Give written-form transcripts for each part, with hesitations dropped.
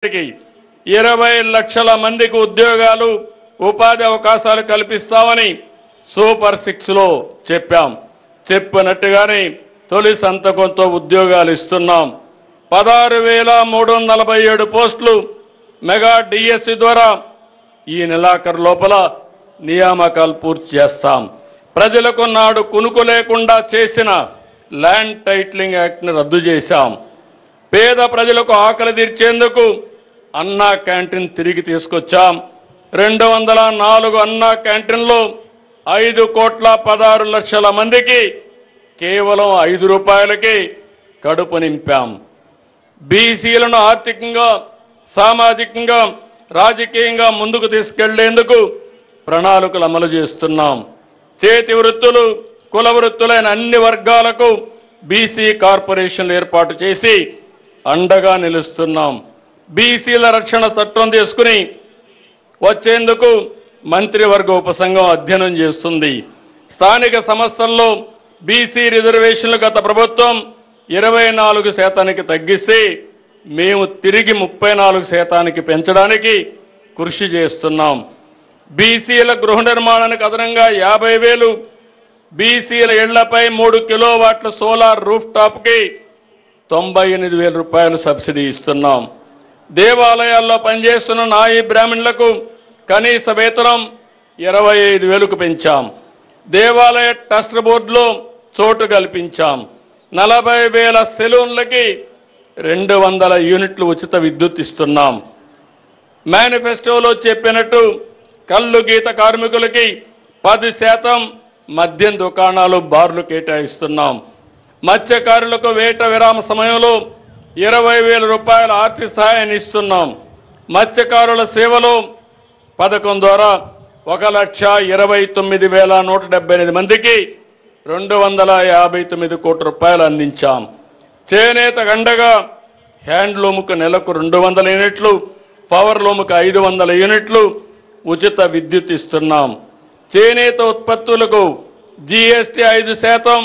20 లక్షల మందికి ఉద్యోగాలు ఉపాధి అవకాశాలు కల్పిస్తామని సూపర్ 6 లో చెప్పినట్టుగానే తొలి సంతకంతో ఉద్యోగాలు ఇస్తున్నాం. 16,347 పోస్టులు మెగా డిఎస్సి ద్వారా ఈ నెలాఖరు లోపల నియామకాలు పూర్తి చేస్తాం. ప్రజలకు నాడు కునుకు లేకుండా చేసిన ల్యాండ్ టైటిలింగ్ యాక్ట్ని రద్దు చేశాం. పేద ప్రజలకు ఆకలి తీర్చేందుకు అన్నా క్యాంటీన్ తిరిగి తీసుకొచ్చాం. 204 అన్నా క్యాంటీన్లో 5,16,00,000 మందికి కేవలం 5 రూపాయలకి కడుపు నింపాం. బీసీలను ఆర్థికంగా, సామాజికంగా, రాజకీయంగా ముందుకు తీసుకెళ్లేందుకు ప్రణాళికలు అమలు చేస్తున్నాం. చేతి వృత్తులు, కుల వృత్తులైన అన్ని వర్గాలకు బీసీ కార్పొరేషన్లు ఏర్పాటు చేసి అండగా నిలుస్తున్నాం. బీసీల రక్షణ చట్టం తీసుకుని వచ్చేందుకు మంత్రివర్గ ఉపసంఘం అధ్యయనం చేస్తుంది. స్థానిక సంస్థల్లో బీసీ రిజర్వేషన్లు గత ప్రభుత్వం 24% తగ్గిస్తే మేము తిరిగి 34% పెంచడానికి కృషి చేస్తున్నాం. బీసీల గృహ నిర్మాణానికి అదనంగా 50,000, బీసీల ఇళ్లపై 3 కిలోవాట్ల సోలార్ రూఫ్ టాప్కి 98,000 రూపాయలు సబ్సిడీ ఇస్తున్నాం. దేవాలయాల్లో పనిచేస్తున్న నాయి బ్రాహ్మణులకు కనీస వేతనం 25,000కు పెంచాం. దేవాలయ ట్రస్ట్ బోర్డులో చోటు కల్పించాం. 40,000 సెలూన్లకి 200 యూనిట్లు ఉచిత విద్యుత్ ఇస్తున్నాం. మేనిఫెస్టోలో చెప్పినట్టు కళ్ళు గీత కార్మికులకి 10% మద్యం దుకాణాలు, బార్లు కేటాయిస్తున్నాం. మత్స్యకారులకు వేట విరామ సమయంలో 20,000 రూపాయల ఆర్థిక సహాయాన్ని ఇస్తున్నాం. మత్స్యకారుల సేవలో పథకం ద్వారా 1,29,178 మందికి 259 కోట్ల రూపాయలు అందించాం. చేనేత గండగా హ్యాండ్లూమ్కు నెలకు 200 యూనిట్లు, పవర్ లూమ్కు 500 యూనిట్లు ఉచిత విద్యుత్ ఇస్తున్నాం. చేనేత ఉత్పత్తులకు జీఎస్టీ 5%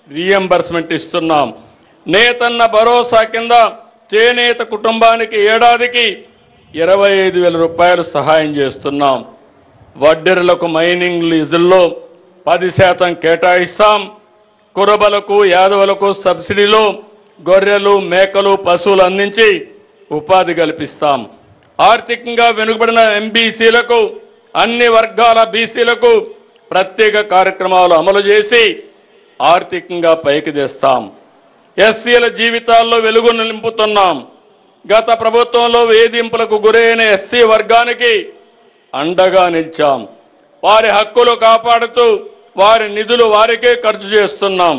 రీఎంబర్స్మెంట్ ఇస్తున్నాం. నేతన్న భరోసా కింద చేనేత కుటుంబానికి ఏడాదికి 25,000 రూపాయలు సహాయం చేస్తున్నాం. వడ్డెరులకు మైనింగ్ లీజుల్లో 10% కేటాయిస్తాం. కురబలకు, యాదవులకు సబ్సిడీలో గొర్రెలు, మేకలు, పశువులు అందించి ఉపాధి కల్పిస్తాం. ఆర్థికంగా వెనుకబడిన ఎంబీసీలకు, అన్ని వర్గాల బీసీలకు ప్రత్యేక కార్యక్రమాలు అమలు చేసి ఆర్థికంగా పైకి తెస్తాం. ఎస్సీల జీవితాల్లో వెలుగును నింపుతున్నాం. గత ప్రభుత్వంలో వేధింపులకు గురైన ఎస్సీ వర్గానికి అండగా నిలిచాం. వారి హక్కులు కాపాడుతూ వారి నిధులు వారికే ఖర్చు చేస్తున్నాం.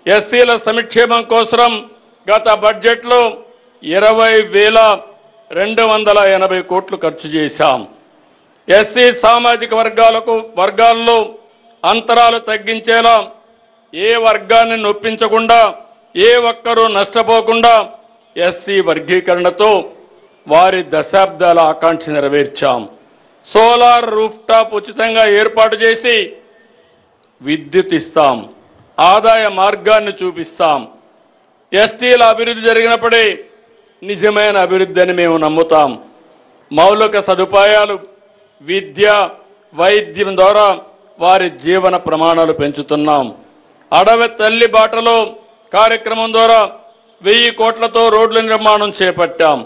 ఎస్సీల సంక్షేమం కోసం గత బడ్జెట్లో 20,280 కోట్లు ఖర్చు చేశాం. ఎస్సీ సామాజిక వర్గాల్లో అంతరాలు తగ్గించేలా, ఏ వర్గాన్ని నొప్పించకుండా, ఏ ఒక్కరూ నష్టపోకుండా ఎస్సీ వర్గీకరణతో వారి దశాబ్దాల ఆకాంక్ష నెరవేర్చాం. సోలార్ రూఫ్ టాప్ ఉచితంగా ఏర్పాటు చేసి విద్యుత్ ఇస్తాం. ఆదాయ మార్గాన్ని చూపిస్తాం. ఎస్టీల అభివృద్ధి జరిగినప్పుడే నిజమైన అభివృద్ధి అని మేము నమ్ముతాం. మౌలిక సదుపాయాలు, విద్య, వైద్యం ద్వారా వారి జీవన ప్రమాణాలు పెంచుతున్నాం. అడవి తల్లి బాటలో కార్యక్రమం ద్వారా 1000 కోట్లతో రోడ్ల నిర్మాణం చేపట్టాం.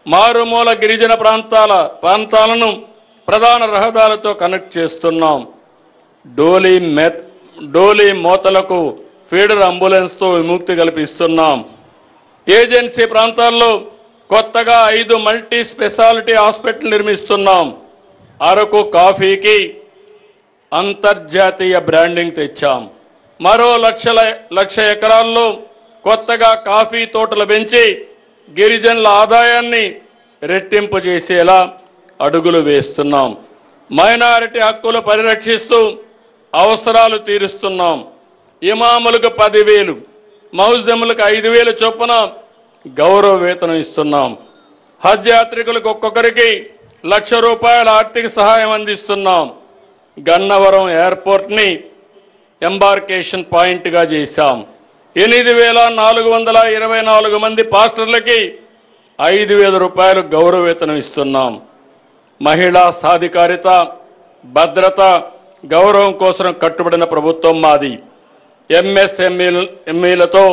మారుమూల గిరిజన ప్రాంతాలను ప్రధాన రహదారులతో కనెక్ట్ చేస్తున్నాం. డోలీ మోతలకు ఫీడర్ అంబులెన్స్తో విముక్తి కల్పిస్తున్నాం. ఏజెన్సీ ప్రాంతాల్లో కొత్తగా 5 మల్టీ స్పెషాలిటీ హాస్పిటల్ నిర్మిస్తున్నాం. అరకు కాఫీకి అంతర్జాతీయ బ్రాండింగ్ తెచ్చాం. మరో 1,00,000 ఎకరాల్లో కొత్తగా కాఫీ తోటలు పెంచి గిరిజనుల ఆదాయాన్ని రెట్టింపు చేసేలా అడుగులు వేస్తున్నాం. మైనారిటీ హక్కులు పరిరక్షిస్తూ అవసరాలు తీరుస్తున్నాం. ఇమాములకు 10,000, మౌజములకు 5,000 చొప్పున గౌరవ వేతనం ఇస్తున్నాం. హజ్ యాత్రికులకు ఒక్కొక్కరికి 1,00,000 రూపాయల ఆర్థిక సహాయం అందిస్తున్నాం. గన్నవరం ఎయిర్పోర్ట్ని ఎంబార్కేషన్ పాయింట్గా చేశాం. 8,424 మంది పాస్టర్లకి 5,000 రూపాయలు గౌరవ వేతనం ఇస్తున్నాం. మహిళా సాధికారిత, భద్రత, గౌరవం కోసం కట్టుబడిన ప్రభుత్వం మాది. ఎంఎస్ఎంఈలతో